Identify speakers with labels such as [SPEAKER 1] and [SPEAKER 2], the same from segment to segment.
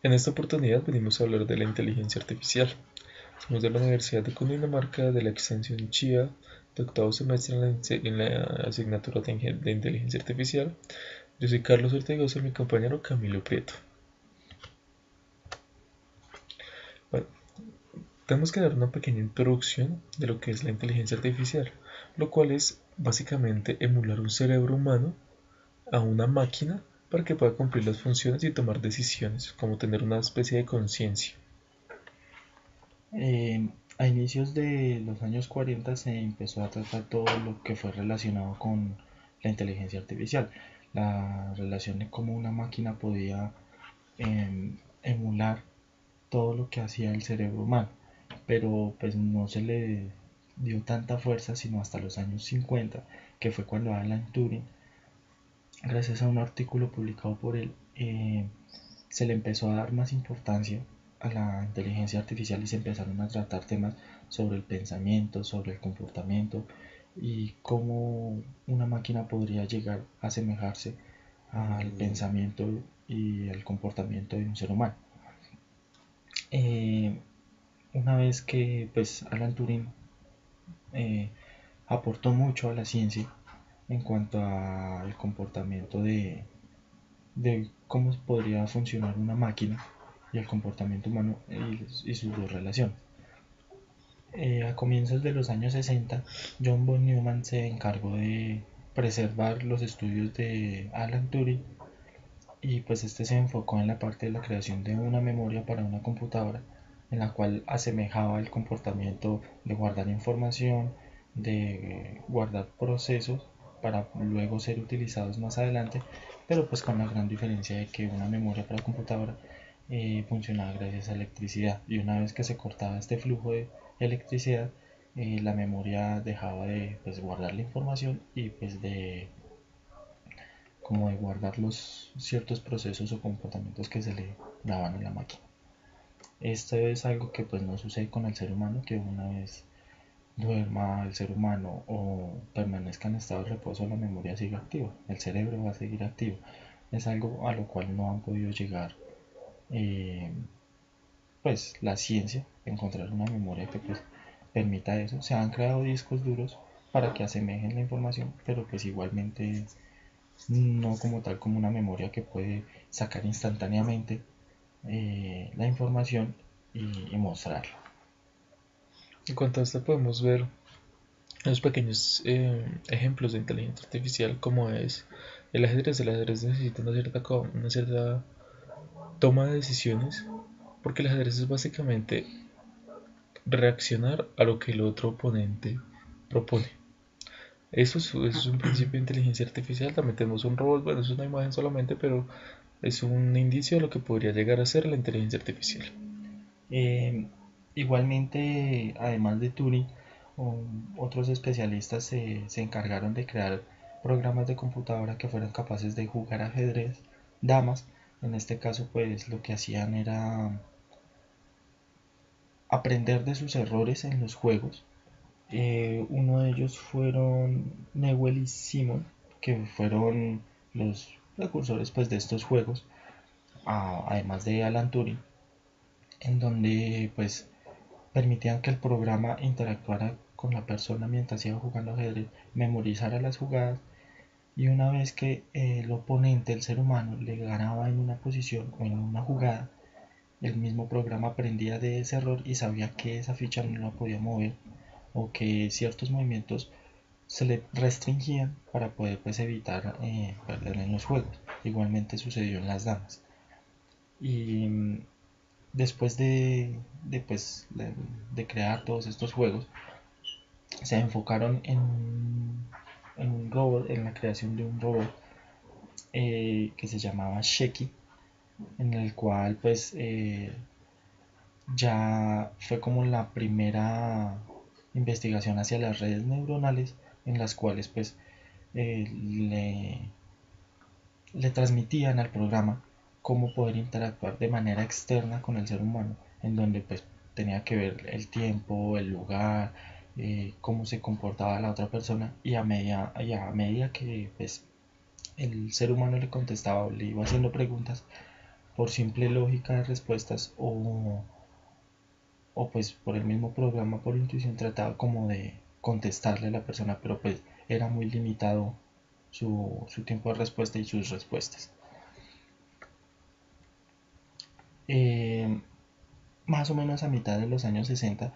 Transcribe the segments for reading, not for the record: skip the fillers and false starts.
[SPEAKER 1] En esta oportunidad venimos a hablar de la inteligencia artificial. Somos de la Universidad de Cundinamarca, de la extensión CIA, de octavo semestre en la asignatura de inteligencia artificial. Yo soy Carlos Ortegoza y mi compañero Camilo Prieto. Bueno, tenemos que dar una pequeña introducción de lo que es la inteligencia artificial, lo cual es básicamente emular un cerebro humano a una máquina para que pueda cumplir las funciones y tomar decisiones, como tener una especie de conciencia.
[SPEAKER 2] A inicios de los años 40 se empezó a tratar todo lo que fue relacionado con la inteligencia artificial, la relación de cómo una máquina podía emular todo lo que hacía el cerebro humano, pero pues no se le dio tanta fuerza sino hasta los años 50, que fue cuando Alan Turing, gracias a un artículo publicado por él, se le empezó a dar más importancia a la inteligencia artificial y se empezaron a tratar temas sobre el pensamiento, sobre el comportamiento y cómo una máquina podría llegar a asemejarse al pensamiento y al comportamiento de un ser humano. Eh, una vez que pues Alan Turing eh, aportó mucho a la ciencia en cuanto al comportamiento de cómo podría funcionar una máquina y el comportamiento humano y sus dos relaciones. A comienzos de los años 60, John von Neumann se encargó de preservar los estudios de Alan Turing y pues este se enfocó en la parte de la creación de una memoria para una computadora en la cual asemejaba el comportamiento de guardar información, de guardar procesos para luego ser utilizados más adelante, pero pues con la gran diferencia de que una memoria para computadora funcionaba gracias a electricidad y una vez que se cortaba este flujo de electricidad, la memoria dejaba de pues, guardar la información y pues de como de guardar los ciertos procesos o comportamientos que se le daban a la máquina. Esto es algo que pues no sucede con el ser humano, que una vez duerma el ser humano o permanezca en estado de reposo, la memoria sigue activa, el cerebro va a seguir activo. Es algo a lo cual no han podido llegar eh, pues la ciencia, encontrar una memoria que pues permita eso. Se han creado discos duros para que asemejen la información, pero pues igualmente no como tal como una memoria que puede sacar instantáneamente la información y mostrarla.
[SPEAKER 1] En cuanto a esto podemos ver unos pequeños ejemplos de inteligencia artificial como es el ajedrez. El ajedrez necesita una cierta toma de decisiones porque el ajedrez es básicamente reaccionar a lo que el otro oponente propone. Eso es un principio de inteligencia artificial. También tenemos un robot, bueno, es una imagen solamente, pero es un indicio de lo que podría llegar a ser la inteligencia artificial.
[SPEAKER 2] Eh, Igualmente, además de Turing, otros especialistas se encargaron de crear programas de computadora que fueran capaces de jugar ajedrez, damas. En este caso, pues lo que hacían era aprender de sus errores en los juegos. Uno de ellos fueron Newell y Simon, que fueron los precursores pues, de estos juegos, además de Alan Turing, en donde pues permitían que el programa interactuara con la persona mientras iba jugando ajedrez, memorizara las jugadas y una vez que el oponente, el ser humano, le ganaba en una posición o en una jugada, el mismo programa aprendía de ese error y sabía que esa ficha no la podía mover o que ciertos movimientos se le restringían para poder pues, evitar perder en los juegos. Igualmente sucedió en las damas. Y después pues, de crear todos estos juegos, se enfocaron en un robot, en la creación de un robot que se llamaba Sheki, en el cual pues ya fue como la primera investigación hacia las redes neuronales en las cuales pues le transmitían al programa cómo poder interactuar de manera externa con el ser humano, en donde pues tenía que ver el tiempo, el lugar, cómo se comportaba la otra persona y a medida que pues, el ser humano le contestaba o le iba haciendo preguntas, por simple lógica de respuestas o pues por el mismo programa, por intuición, trataba como de contestarle a la persona, pero pues era muy limitado su tiempo de respuesta y sus respuestas. Eh, Más o menos a mitad de los años 60,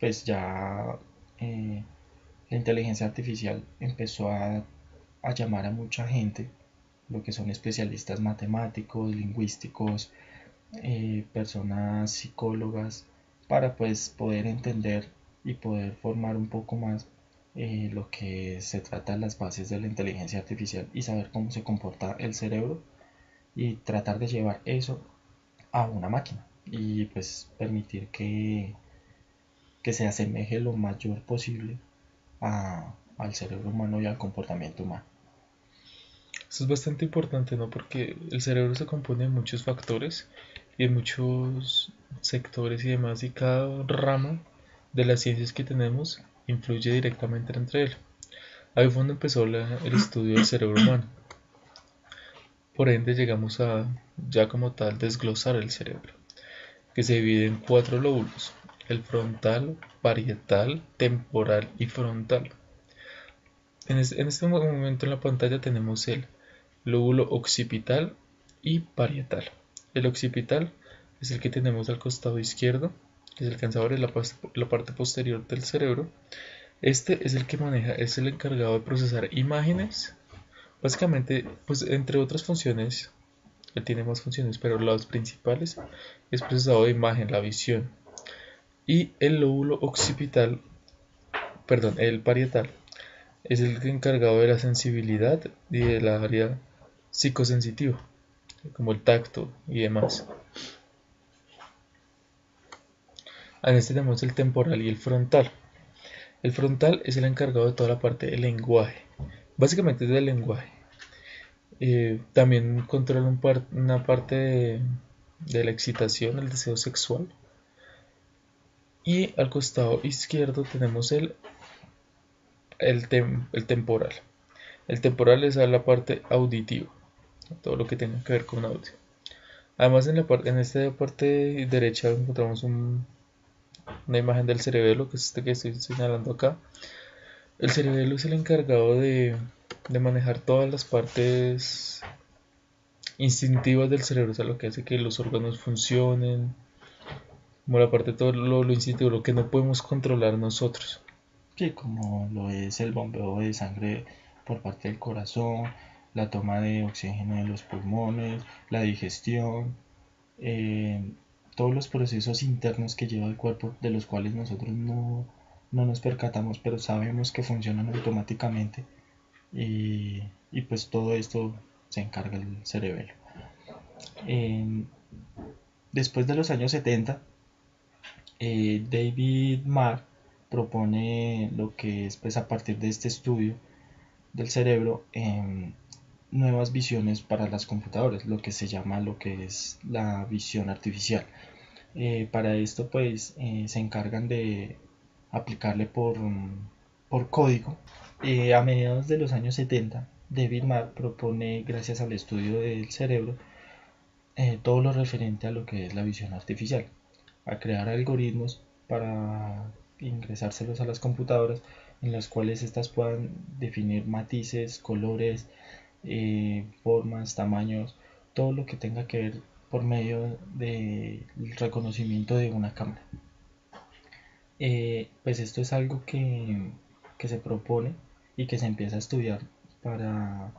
[SPEAKER 2] pues ya la inteligencia artificial empezó a llamar a mucha gente, lo que son especialistas matemáticos, lingüísticos, personas psicólogas, para pues poder entender y poder formar un poco más lo que se trata de las bases de la inteligencia artificial y saber cómo se comporta el cerebro y tratar de llevar eso a una máquina y pues permitir que se asemeje lo mayor posible al cerebro humano y al comportamiento humano.
[SPEAKER 1] Esto es bastante importante, ¿no? Porque el cerebro se compone de muchos factores y de muchos sectores y demás, y cada rama de las ciencias que tenemos influye directamente entre él. Ahí fue donde empezó el estudio del cerebro humano. Por ende, llegamos a ya como tal desglosar el cerebro, que se divide en cuatro lóbulos: el frontal, parietal, temporal y frontal. En este momento en la pantalla tenemos el lóbulo occipital y parietal. El occipital es el que tenemos al costado izquierdo, que se alcanza a ver en la parte posterior del cerebro. Este es el que maneja, es el encargado de procesar imágenes. Básicamente, pues entre otras funciones, él tiene más funciones, pero las principales es procesado de imagen, la visión. Y el lóbulo occipital, perdón, el parietal, es el encargado de la sensibilidad y del área psicosensitiva, como el tacto y demás. En este tenemos el temporal y el frontal. El frontal es el encargado de toda la parte del lenguaje. Básicamente es del lenguaje. También controla una parte de la excitación, el deseo sexual. Y al costado izquierdo tenemos el temporal. El temporal es la parte auditiva, todo lo que tenga que ver con audio. Además, en esta parte derecha encontramos una imagen del cerebelo, que es este que estoy señalando acá. El cerebelo es el encargado de manejar todas las partes instintivas del cerebro, o sea, lo que hace que los órganos funcionen, como la parte de todo lo instintivo, lo que no podemos controlar nosotros.
[SPEAKER 2] Sí, como lo es el bombeo de sangre por parte del corazón, la toma de oxígeno de los pulmones, la digestión, eh, todos los procesos internos que lleva el cuerpo, de los cuales nosotros no nos percatamos, pero sabemos que funcionan automáticamente. Y pues todo esto se encarga el cerebelo. Eh, Después de los años 70, David Marr propone lo que es pues a partir de este estudio del cerebro nuevas visiones para las computadoras, lo que se llama lo que es la visión artificial. Para esto pues se encargan de aplicarle por código. A mediados de los años 70, David Marr propone, gracias al estudio del cerebro, todo lo referente a lo que es la visión artificial, a crear algoritmos para ingresárselos a las computadoras en las cuales éstas puedan definir matices, colores, formas, tamaños, todo lo que tenga que ver por medio del reconocimiento de una cámara. Pues esto es algo que se propone y que se empieza a estudiar para,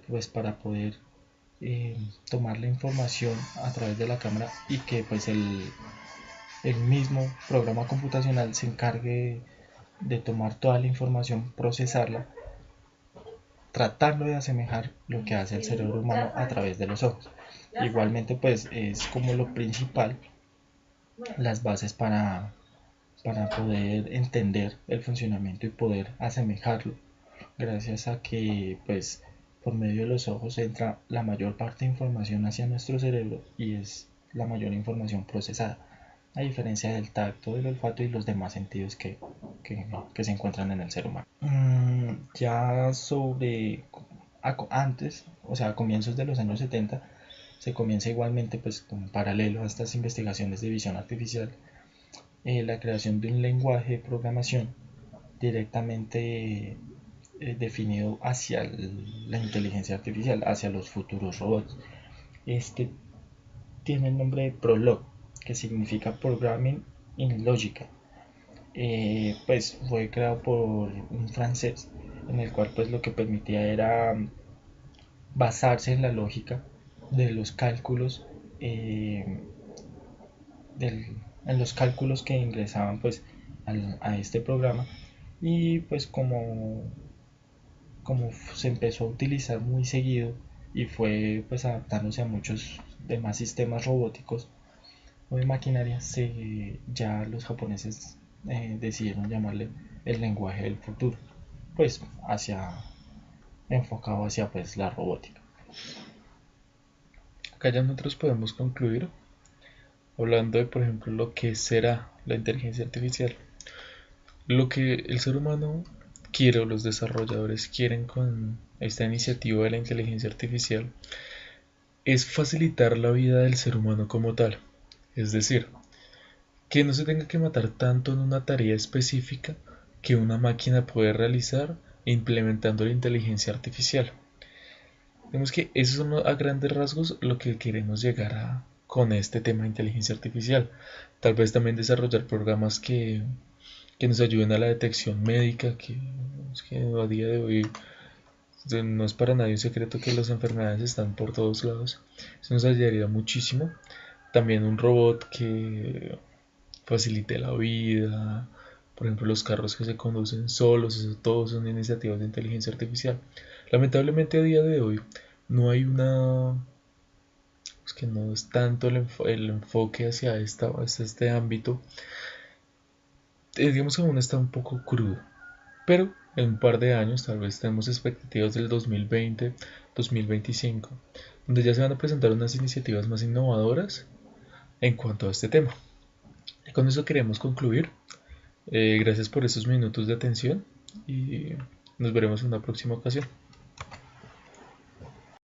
[SPEAKER 2] pues para poder tomar la información a través de la cámara y que pues el mismo programa computacional se encargue de tomar toda la información, procesarla, tratando de asemejar lo que hace el cerebro humano a través de los ojos. Igualmente pues es como lo principal, las bases para poder entender el funcionamiento y poder asemejarlo, gracias a que pues por medio de los ojos entra la mayor parte de información hacia nuestro cerebro y es la mayor información procesada, a diferencia del tacto, del olfato y los demás sentidos que se encuentran en el ser humano. Ya sobre antes, o sea, a comienzos de los años 70, se comienza igualmente, pues en paralelo a estas investigaciones de visión artificial, la creación de un lenguaje de programación directamente definido hacia la inteligencia artificial, hacia los futuros robots. Este tiene el nombre de Prolog, que significa Programming in Logic. Pues fue creado por un francés, en el cual pues lo que permitía era basarse en la lógica de los cálculos, eh, en los cálculos que ingresaban pues a este programa, y pues como se empezó a utilizar muy seguido y fue pues adaptándose a muchos demás sistemas robóticos o de maquinaria, ya los japoneses decidieron llamarle el lenguaje del futuro, pues enfocado hacia pues la robótica.
[SPEAKER 1] Acá ya nosotros podemos concluir hablando de, por ejemplo, lo que será la inteligencia artificial. Lo que el ser humano quiere o los desarrolladores quieren con esta iniciativa de la inteligencia artificial es facilitar la vida del ser humano como tal. Es decir, que no se tenga que matar tanto en una tarea específica que una máquina puede realizar implementando la inteligencia artificial. Vemos que eso son a grandes rasgos lo que queremos llegar a con este tema de inteligencia artificial. Tal vez también desarrollar programas que nos ayuden a la detección médica, que a día de hoy no es para nadie un secreto que las enfermedades están por todos lados. Eso nos ayudaría muchísimo. También un robot que facilite la vida, por ejemplo los carros que se conducen solos, eso todos son iniciativas de inteligencia artificial. Lamentablemente a día de hoy no hay es que no es tanto el enfoque hacia este ámbito. Digamos que aún está un poco crudo, pero en un par de años tal vez tenemos expectativas del 2020, 2025, donde ya se van a presentar unas iniciativas más innovadoras en cuanto a este tema. Y con eso queremos concluir. Gracias por estos minutos de atención y nos veremos en una próxima ocasión.